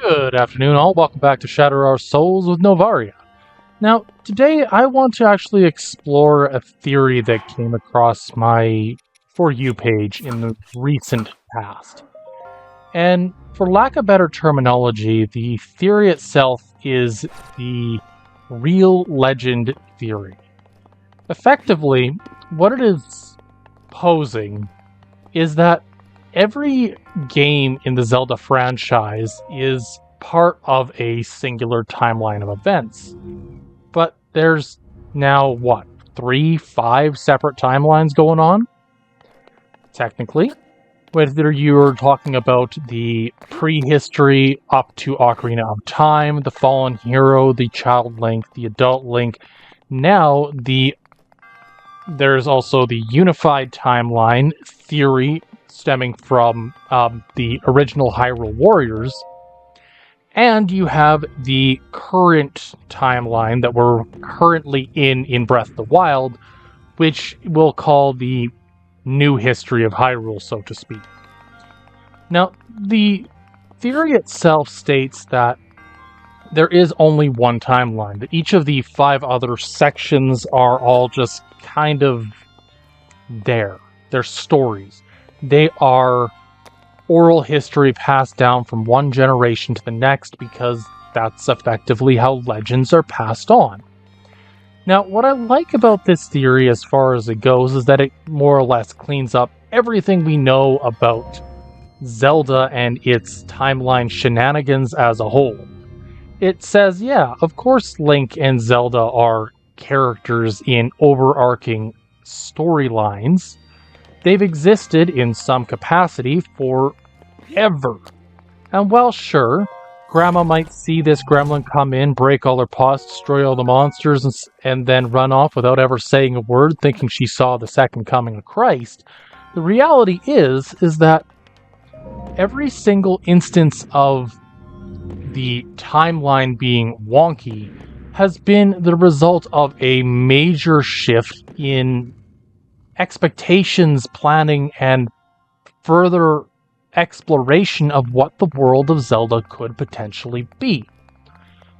Good afternoon, all. Welcome back to Shatter Our Souls with Novaria. Now, today I want to actually explore a theory that came across my For You page in the recent past. And for lack of better terminology, the theory itself is the real legend theory. Effectively, what it is posing is that every game in the Zelda franchise is part of a singular timeline of events. But there's now, what, 5 separate timelines going on? Technically. Whether you're talking about the prehistory up to Ocarina of Time, the Fallen Hero, the Child Link, the Adult Link, now there's also the unified timeline theory stemming from the original Hyrule Warriors, and you have the current timeline that we're currently in Breath of the Wild, which we'll call the new history of Hyrule, so to speak. Now, the theory itself states that there is only one timeline, that each of the 5 other sections are all just kind of there. They're stories. They are oral history passed down from one generation to the next because that's effectively how legends are passed on. Now, what I like about this theory as far as it goes is that it more or less cleans up everything we know about Zelda and its timeline shenanigans as a whole. It says, yeah, of course Link and Zelda are characters in overarching storylines. They've existed in some capacity forever. And while sure, Grandma might see this gremlin come in, break all her pots, destroy all the monsters, and then run off without ever saying a word, thinking she saw the second coming of Christ, the reality is that every single instance of the timeline being wonky has been the result of a major shift in expectations, planning, and further exploration of what the world of Zelda could potentially be.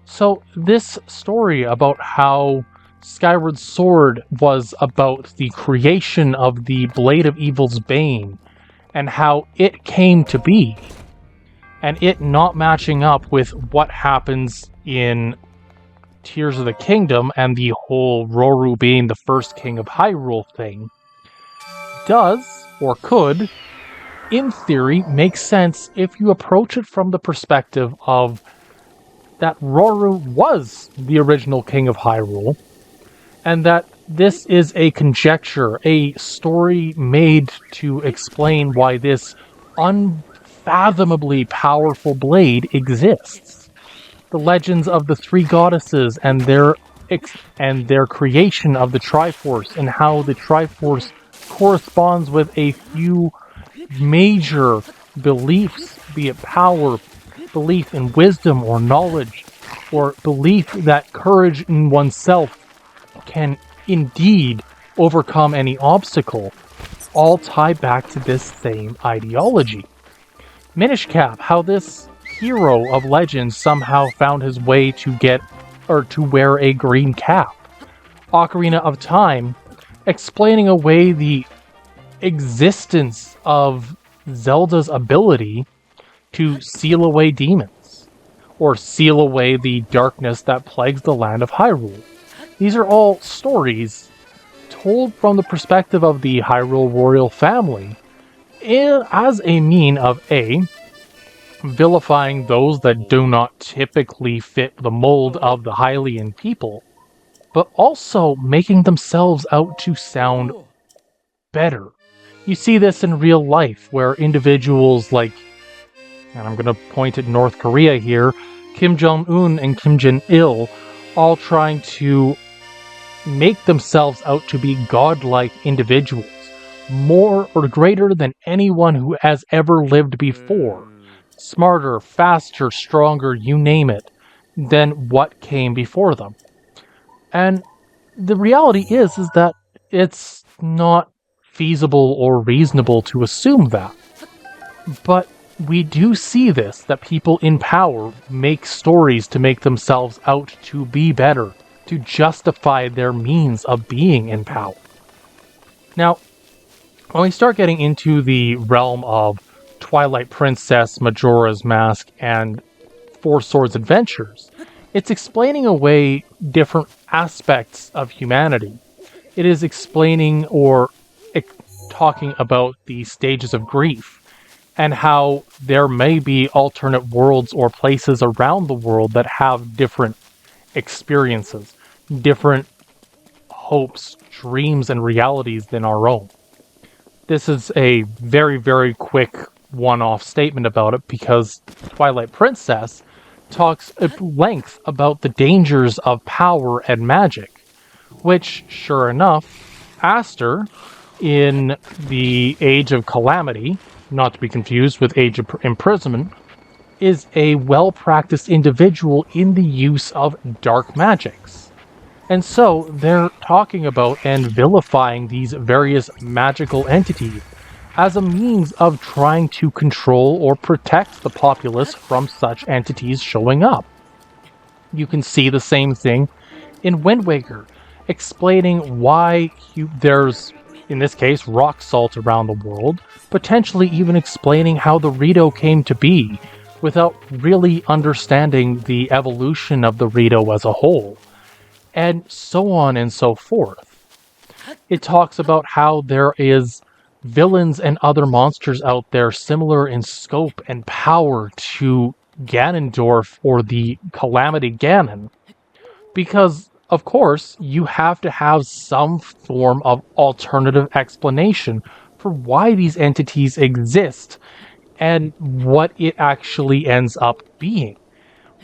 So this story about how Skyward Sword was about the creation of the Blade of Evil's Bane and how it came to be, and it not matching up with what happens in Tears of the Kingdom and the whole Roru being the first king of Hyrule thing, does, or could, in theory, make sense if you approach it from the perspective of that Roru was the original king of Hyrule, and that this is a conjecture, a story made to explain why this unfathomably powerful blade exists. The legends of the 3 goddesses and their creation of the Triforce, and how the Triforce corresponds with a few major beliefs, be it power, belief in wisdom or knowledge, or belief that courage in oneself can indeed overcome any obstacle, all tie back to this same ideology. Minish Cap, how this hero of legend somehow found his way to wear a green cap. Ocarina of Time, explaining away the existence of Zelda's ability to seal away demons, or seal away the darkness that plagues the land of Hyrule. These are all stories told from the perspective of the Hyrule royal family, as a mean of A, vilifying those that do not typically fit the mold of the Hylian people, but also making themselves out to sound better. You see this in real life, where individuals like, and I'm going to point at North Korea here, Kim Jong-un and Kim Jong-il, all trying to make themselves out to be godlike individuals, more or greater than anyone who has ever lived before, smarter, faster, stronger, you name it, than what came before them. And the reality is that it's not feasible or reasonable to assume that. But we do see this, that people in power make stories to make themselves out to be better, to justify their means of being in power. Now, when we start getting into the realm of Twilight Princess, Majora's Mask, and Four Swords Adventures, it's explaining away different aspects of humanity. It is explaining or talking about the stages of grief and how there may be alternate worlds or places around the world that have different experiences, different hopes, dreams, and realities than our own. This is a very, very quick one-off statement about it because Twilight Princess talks at length about the dangers of power and magic, which, sure enough, Aster, in the Age of Calamity, not to be confused with Age of Imprisonment, is a well-practiced individual in the use of dark magics. And so they're talking about and vilifying these various magical entities as a means of trying to control or protect the populace from such entities showing up. You can see the same thing in Wind Waker, explaining why there's, in this case, rock salt around the world, potentially even explaining how the Rito came to be, without really understanding the evolution of the Rito as a whole, and so on and so forth. It talks about how there is villains and other monsters out there similar in scope and power to Ganondorf or the Calamity Ganon, because of course, you have to have some form of alternative explanation for why these entities exist and what it actually ends up being.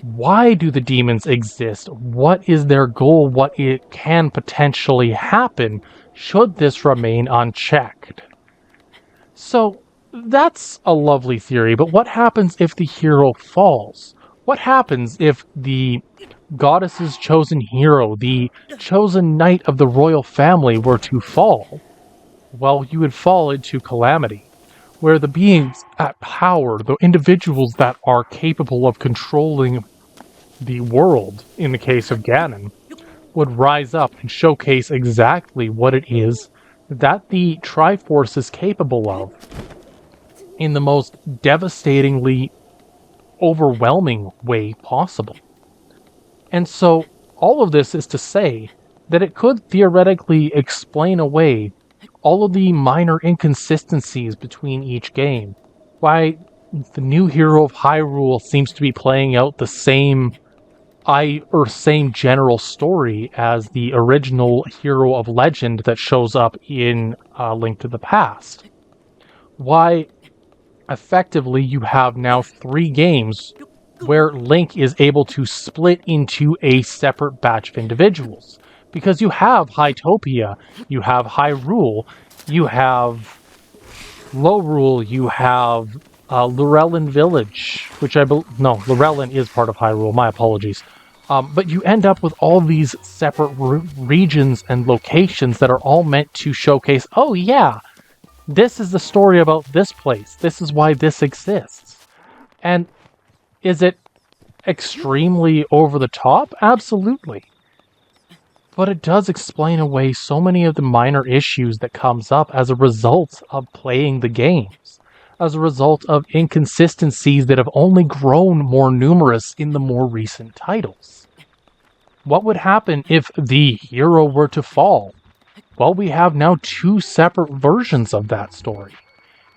Why do the demons exist? What is their goal? What it can potentially happen should this remain unchecked? So, that's a lovely theory, but what happens if the hero falls? What happens if the goddess's chosen hero, the chosen knight of the royal family, were to fall? Well, you would fall into calamity, where the beings at power, the individuals that are capable of controlling the world, in the case of Ganon, would rise up and showcase exactly what it is that the Triforce is capable of in the most devastatingly overwhelming way possible. And so, all of this is to say that it could theoretically explain away all of the minor inconsistencies between each game. Why the new hero of Hyrule seems to be playing out the same general story as the original hero of Legend that shows up in Link to the Past. Why, effectively, you have now 3 games where Link is able to split into a separate batch of individuals. Because you have Hytopia, you have Hyrule, you have Lorule, you have Lorelin Village, which Lorelin is part of Hyrule, my apologies. But you end up with all these separate regions and locations that are all meant to showcase, oh yeah, this is the story about this place, this is why this exists. And is it extremely over the top? Absolutely. But it does explain away so many of the minor issues that comes up as a result of playing the games, as a result of inconsistencies that have only grown more numerous in the more recent titles. What would happen if the hero were to fall? Well, we have now 2 separate versions of that story.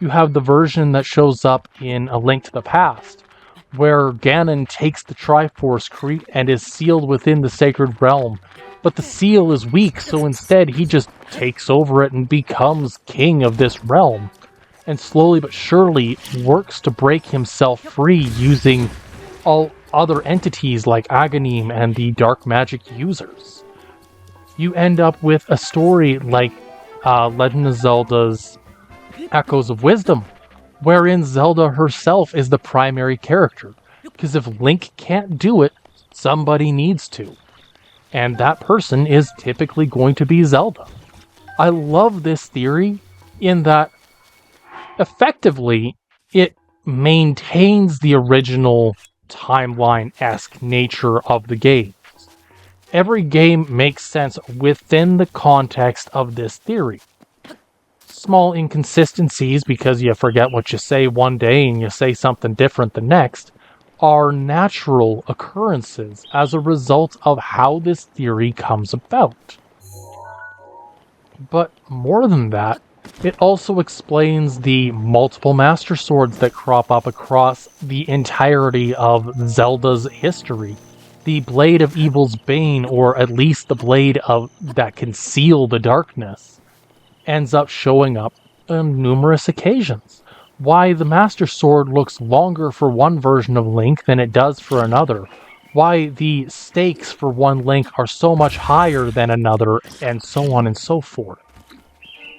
You have the version that shows up in A Link to the Past, where Ganon takes the Triforce and is sealed within the Sacred Realm, but the seal is weak, so instead he just takes over it and becomes king of this realm, and slowly but surely works to break himself free using all other entities like Aghanim and the dark magic users. You end up with a story like Legend of Zelda's Echoes of Wisdom, wherein Zelda herself is the primary character, because if Link can't do it, somebody needs to. And that person is typically going to be Zelda. I love this theory in that effectively it maintains the original timeline-esque nature of the game. Every game makes sense within the context of this theory. Small inconsistencies, because you forget what you say one day and you say something different the next, are natural occurrences as a result of how this theory comes about. But more than that, it also explains the multiple Master Swords that crop up across the entirety of Zelda's history. The Blade of Evil's Bane, or at least the blade that can seal the darkness, ends up showing up on numerous occasions. Why the Master Sword looks longer for one version of Link than it does for another. Why the stakes for one Link are so much higher than another, and so on and so forth.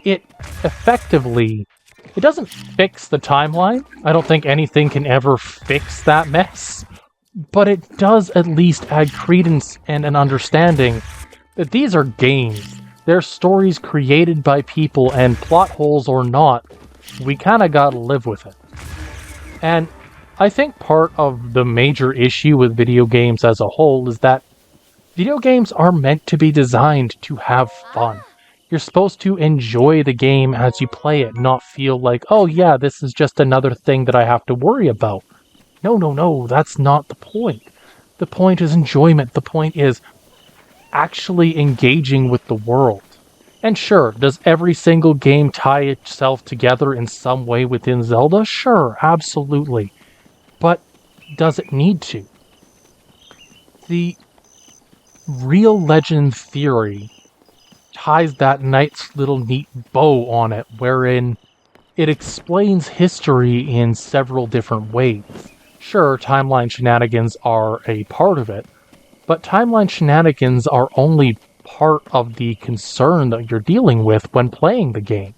It doesn't fix the timeline. I don't think anything can ever fix that mess. But it does at least add credence and an understanding that these are games. They're stories created by people, and plot holes or not, we kinda gotta live with it. And I think part of the major issue with video games as a whole is that video games are meant to be designed to have fun. You're supposed to enjoy the game as you play it, not feel like, oh yeah, this is just another thing that I have to worry about. No, that's not the point. The point is enjoyment. The point is actually engaging with the world. And sure, does every single game tie itself together in some way within Zelda? Sure, absolutely. But does it need to? The real legend theory ties that nice little neat bow on it, wherein it explains history in several different ways. Sure, timeline shenanigans are a part of it, but timeline shenanigans are only part of the concern that you're dealing with when playing the game.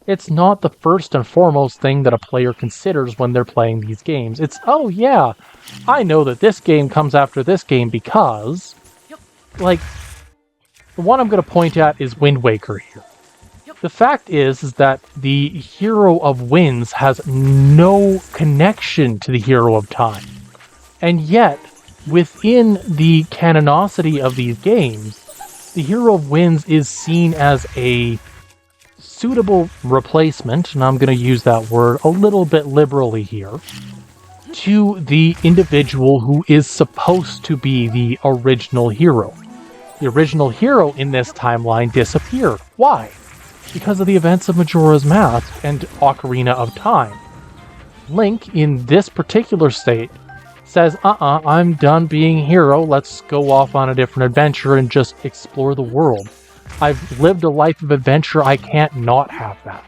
It's not the first and foremost thing that a player considers when they're playing these games. It's, oh yeah, I know that this game comes after this game because... Like, the one I'm going to point at is Wind Waker here. The fact is that the Hero of Winds has no connection to the Hero of Time. And yet, within the canonicity of these games, the Hero of Winds is seen as a suitable replacement, and I'm going to use that word a little bit liberally here, to the individual who is supposed to be the original hero. The original hero in this timeline disappeared. Why? Because of the events of Majora's Mask and Ocarina of Time. Link, in this particular state, says, I'm done being hero, let's go off on a different adventure and just explore the world. I've lived a life of adventure, I can't not have that.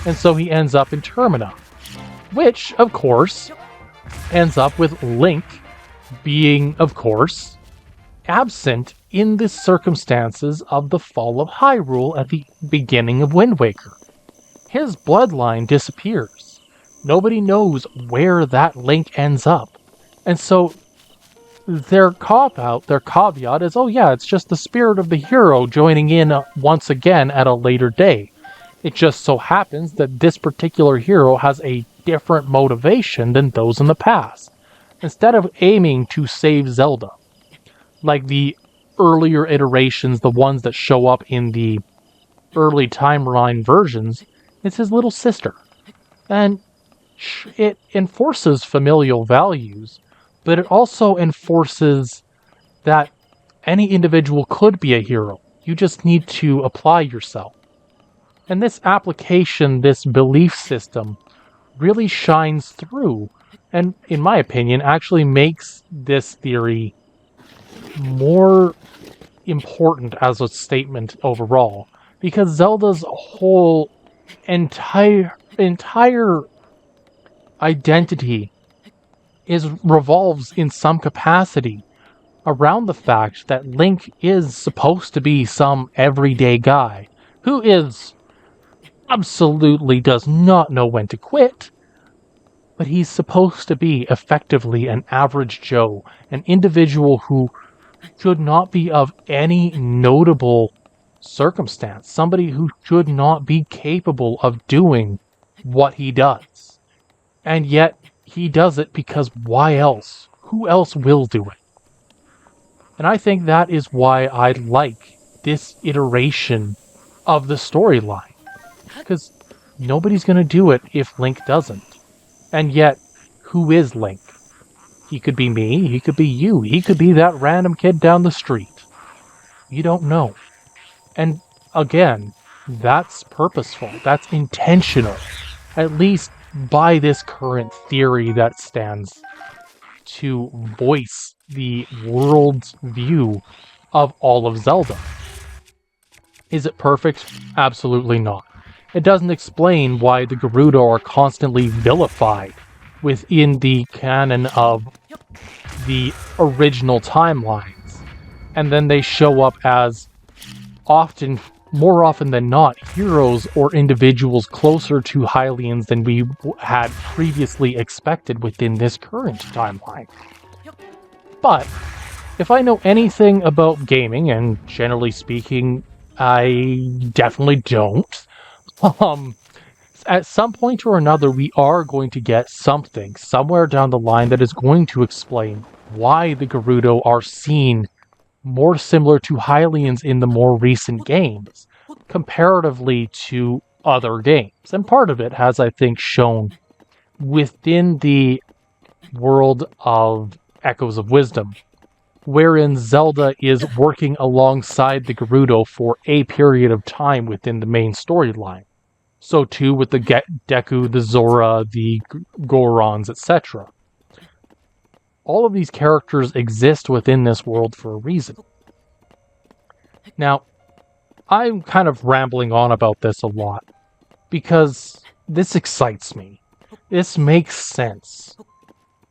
And so he ends up in Termina, which, of course, ends up with Link being, of course, absent in the circumstances of the fall of Hyrule at the beginning of Wind Waker. His bloodline disappears. Nobody knows where that Link ends up. And so their cop-out, their caveat is, oh yeah, it's just the spirit of the hero joining in once again at a later day. It just so happens that this particular hero has a different motivation than those in the past. Instead of aiming to save Zelda, like the earlier iterations, the ones that show up in the early timeline versions, it's his little sister. And it enforces familial values, but it also enforces that any individual could be a hero. You just need to apply yourself. And this application, this belief system, really shines through, and in my opinion, actually makes this theory more important as a statement overall, because Zelda's whole entire identity revolves in some capacity around the fact that Link is supposed to be some everyday guy who absolutely does not know when to quit, but he's supposed to be effectively an average Joe, an individual who should not be of any notable circumstance, somebody who should not be capable of doing what he does. And yet, he does it because why else? Who else will do it? And I think that is why I like this iteration of the storyline. Because nobody's going to do it if Link doesn't. And yet, who is Link? He could be me, he could be you, he could be that random kid down the street. You don't know. And again, that's purposeful, that's intentional. At least by this current theory that stands to voice the world's view of all of Zelda. Is it perfect? Absolutely not. It doesn't explain why the Gerudo are constantly vilified within the canon of the original timelines. And then they show up as more often than not, heroes or individuals closer to Hylians than we had previously expected within this current timeline. But if I know anything about gaming, and generally speaking, I definitely don't, at some point or another, we are going to get something somewhere down the line that is going to explain why the Gerudo are seen more similar to Hylians in the more recent games, comparatively to other games. And part of it has, I think, shown within the world of Echoes of Wisdom, wherein Zelda is working alongside the Gerudo for a period of time within the main storyline. So too with the Deku, the Zora, the Gorons, etc. All of these characters exist within this world for a reason. Now, I'm kind of rambling on about this a lot, because this excites me. This makes sense.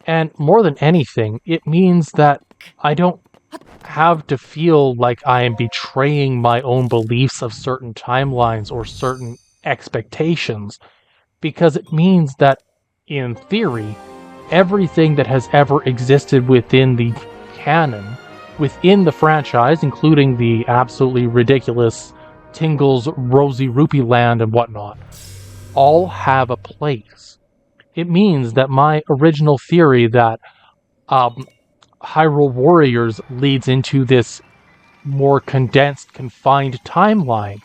And more than anything, it means that I don't have to feel like I am betraying my own beliefs of certain timelines or certain expectations, because it means that, in theory, everything that has ever existed within the canon, within the franchise, including the absolutely ridiculous Tingle's Rosy Rupee Land and whatnot, all have a place. It means that my original theory that Hyrule Warriors leads into this more condensed, confined timeline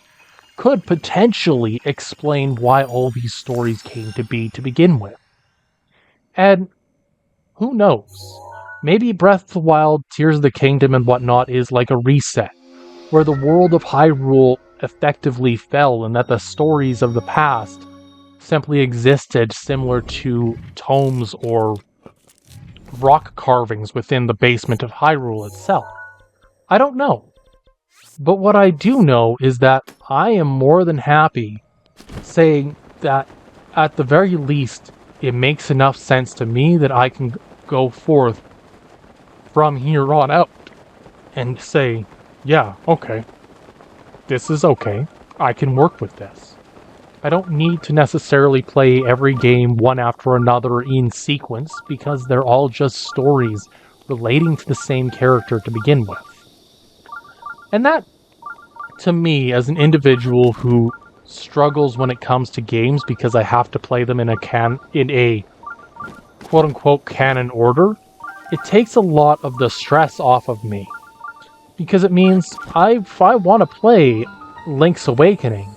could potentially explain why all these stories came to be to begin with. And who knows? Maybe Breath of the Wild, Tears of the Kingdom, and whatnot is like a reset, where the world of Hyrule effectively fell and that the stories of the past simply existed similar to tomes or rock carvings within the basement of Hyrule itself. I don't know. But what I do know is that I am more than happy saying that at the very least it makes enough sense to me that I can go forth from here on out and say, yeah, okay, this is okay, I can work with this. I don't need to necessarily play every game one after another in sequence, because they're all just stories relating to the same character to begin with. And that, to me, as an individual who struggles when it comes to games because I have to play them in a quote-unquote canon order, it takes a lot of the stress off of me. Because it means if I want to play Link's Awakening,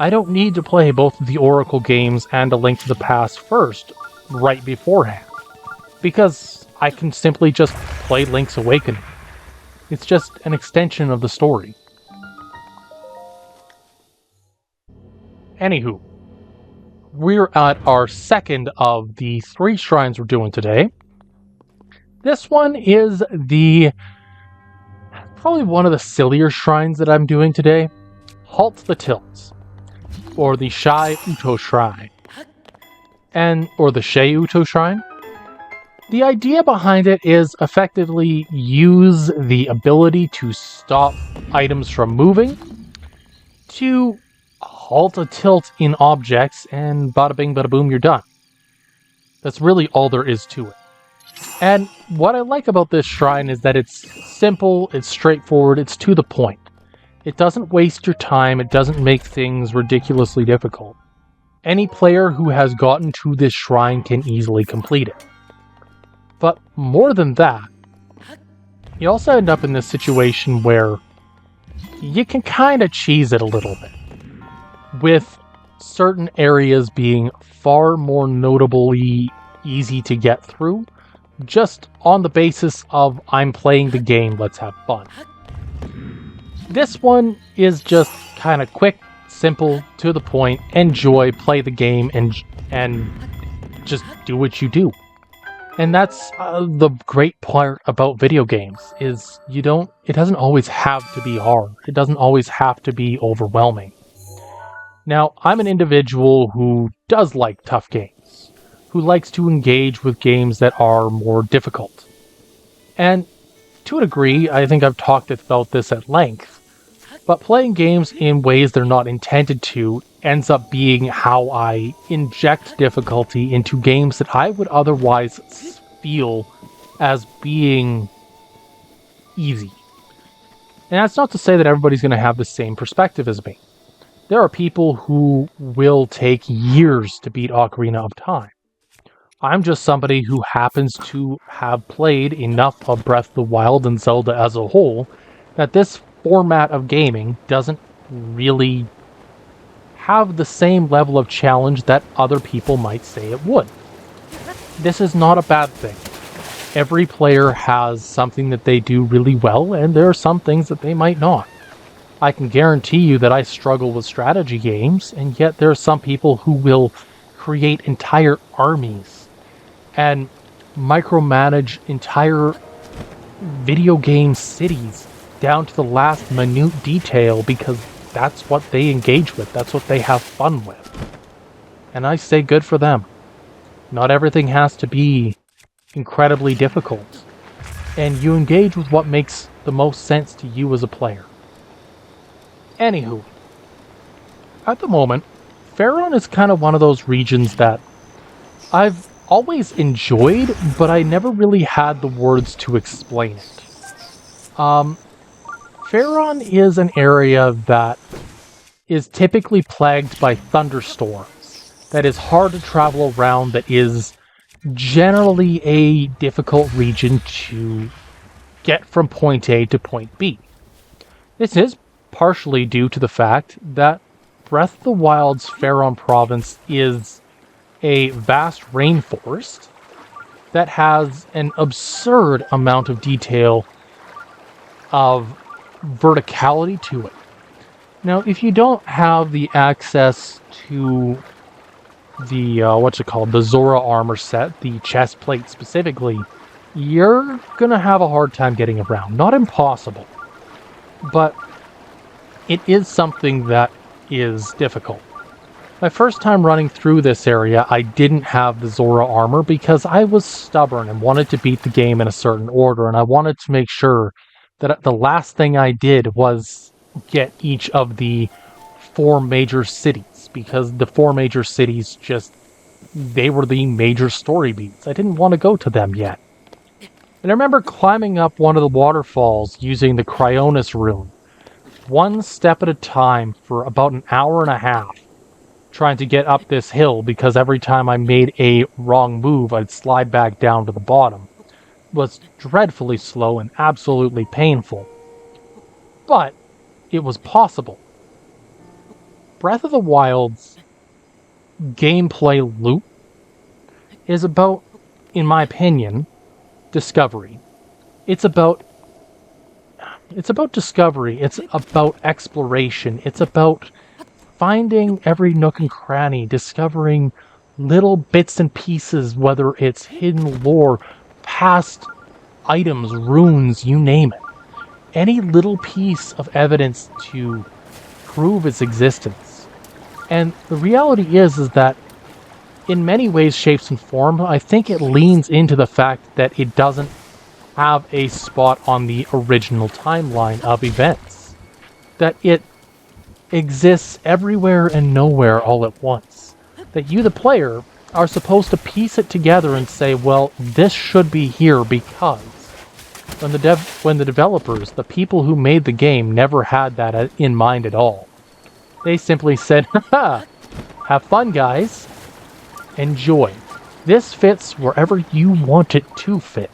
I don't need to play both the Oracle games and A Link to the Past first, right beforehand. Because I can simply just play Link's Awakening. It's just an extension of the story. Anywho, we're at our second of the 3 shrines we're doing today. This one is probably one of the sillier shrines that I'm doing today. Halt the Tilt, or the Shai Uto Shrine, or the Shei Uto Shrine. The idea behind it is effectively use the ability to stop items from moving to halt a tilt in objects, and bada bing bada boom, you're done. That's really all there is to it. And what I like about this shrine is that it's simple, it's straightforward, it's to the point. It doesn't waste your time, it doesn't make things ridiculously difficult. Any player who has gotten to this shrine can easily complete it. But more than that, you also end up in this situation where you can kind of cheese it a little bit, with certain areas being far more notably easy to get through, just on the basis of I'm playing the game, let's have fun. This one is just kind of quick, simple, to the point, enjoy, play the game, and just do what you do. And that's the great part about video games, is it doesn't always have to be hard. It doesn't always have to be overwhelming. Now, I'm an individual who does like tough games, who likes to engage with games that are more difficult. And to a degree, I think I've talked about this at length, but playing games in ways they're not intended to ends up being how I inject difficulty into games that I would otherwise feel as being easy. And that's not to say that everybody's going to have the same perspective as me. There are people who will take years to beat Ocarina of Time. I'm just somebody who happens to have played enough of Breath of the Wild and Zelda as a whole that this format of gaming doesn't really have the same level of challenge that other people might say it would. This is not a bad thing. Every player has something that they do really well, and there are some things that they might not. I can guarantee you that I struggle with strategy games, and yet there are some people who will create entire armies and micromanage entire video game cities down to the last minute detail because that's what they engage with, that's what they have fun with. And I say good for them. Not everything has to be incredibly difficult, and you engage with what makes the most sense to you as a player. Anywho, at the moment, Faron is kind of one of those regions that I've always enjoyed, but I never really had the words to explain it. Faron is an area that is typically plagued by thunderstorms, that is hard to travel around, that is generally a difficult region to get from point A to point B. This is partially due to the fact that Breath of the Wild's Faron province is a vast rainforest that has an absurd amount of detail of verticality to it. Now, if you don't have the access to the, the Zora armor set, the chest plate specifically, you're gonna have a hard time getting around. Not impossible, but it is something that is difficult. My first time running through this area, I didn't have the Zora armor because I was stubborn and wanted to beat the game in a certain order, and I wanted to make sure that the last thing I did was get each of the 4 major cities, because the 4 major cities they were the major story beats. I didn't want to go to them yet. And I remember climbing up one of the waterfalls using the Cryonis rune, one step at a time for about an hour and a half, trying to get up this hill because every time I made a wrong move, I'd slide back down to the bottom. It was dreadfully slow and absolutely painful. But it was possible. Breath of the Wild's gameplay loop is about, in my opinion, discovery. It's about discovery. It's about exploration. It's about finding every nook and cranny, discovering little bits and pieces, whether it's hidden lore, past items, runes, you name it. Any little piece of evidence to prove its existence. And the reality is that in many ways, shapes, and form, I think it leans into the fact that it doesn't have a spot on the original timeline of events. That it exists everywhere and nowhere all at once. That you, the player, are supposed to piece it together and say, well, this should be here because when the developers, the people who made the game, never had that in mind at all. They simply said, haha, have fun, guys. Enjoy. This fits wherever you want it to fit.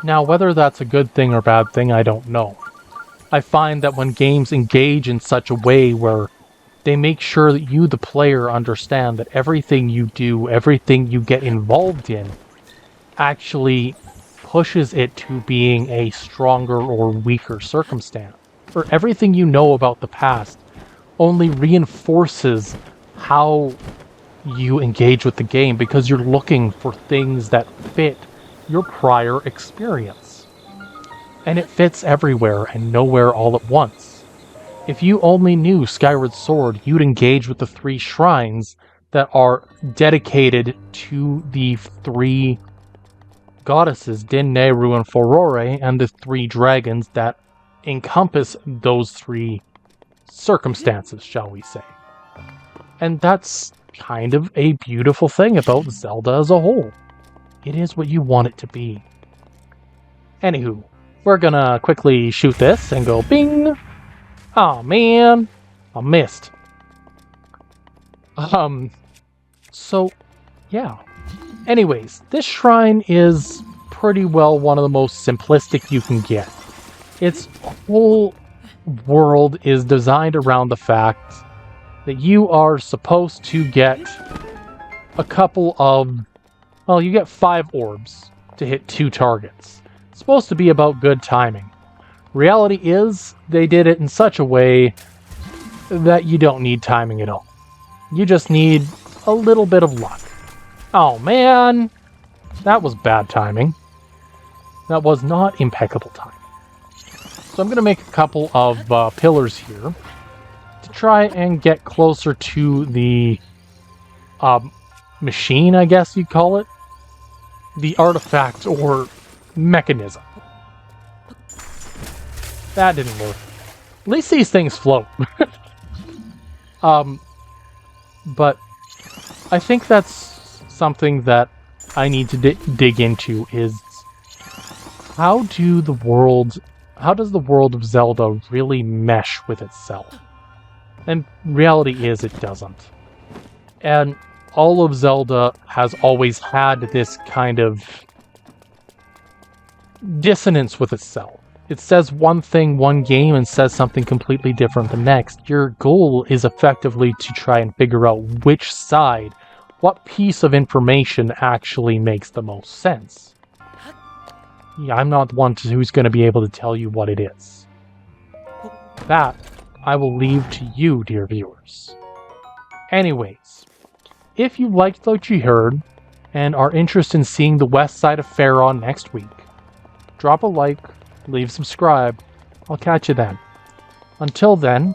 Now, whether that's a good thing or bad thing, I don't know. I find that when games engage in such a way where they make sure that you, the player, understand that everything you do, everything you get involved in, actually pushes it to being a stronger or weaker circumstance. Or everything you know about the past only reinforces how you engage with the game because you're looking for things that fit your prior experience. And it fits everywhere and nowhere all at once. If you only knew Skyward Sword, you'd engage with the 3 shrines that are dedicated to the 3 goddesses, Din, Nehru, and Furore, and the 3 dragons that encompass those 3 circumstances, shall we say. And that's kind of a beautiful thing about Zelda as a whole. It is what you want it to be. Anywho, we're gonna quickly shoot this and go bing! Oh man, I missed. So, yeah. Anyways, this shrine is pretty well one of the most simplistic you can get. Its whole world is designed around the fact that you are supposed to get a couple of... Well, you get 5 orbs to hit 2 targets. It's supposed to be about good timing. Reality is, they did it in such a way that you don't need timing at all. You just need a little bit of luck. Oh man, that was bad timing. That was not impeccable timing. So I'm going to make a couple of pillars here to try and get closer to the machine, I guess you'd call it. The artifact or mechanism. That didn't work. At least these things float. But I think that's something that I need to dig into is how does the world of Zelda really mesh with itself? And reality is it doesn't. And all of Zelda has always had this kind of dissonance with itself. It says one thing one game and says something completely different the next. Your goal is effectively to try and figure out which side, what piece of information actually makes the most sense. Yeah, I'm not the one who's going to be able to tell you what it is. That I will leave to you, dear viewers. Anyways, if you liked what you heard and are interested in seeing the west side of Faron next week, drop a like, leave subscribe. I'll catch you then. Until then,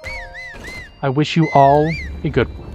I wish you all a good one.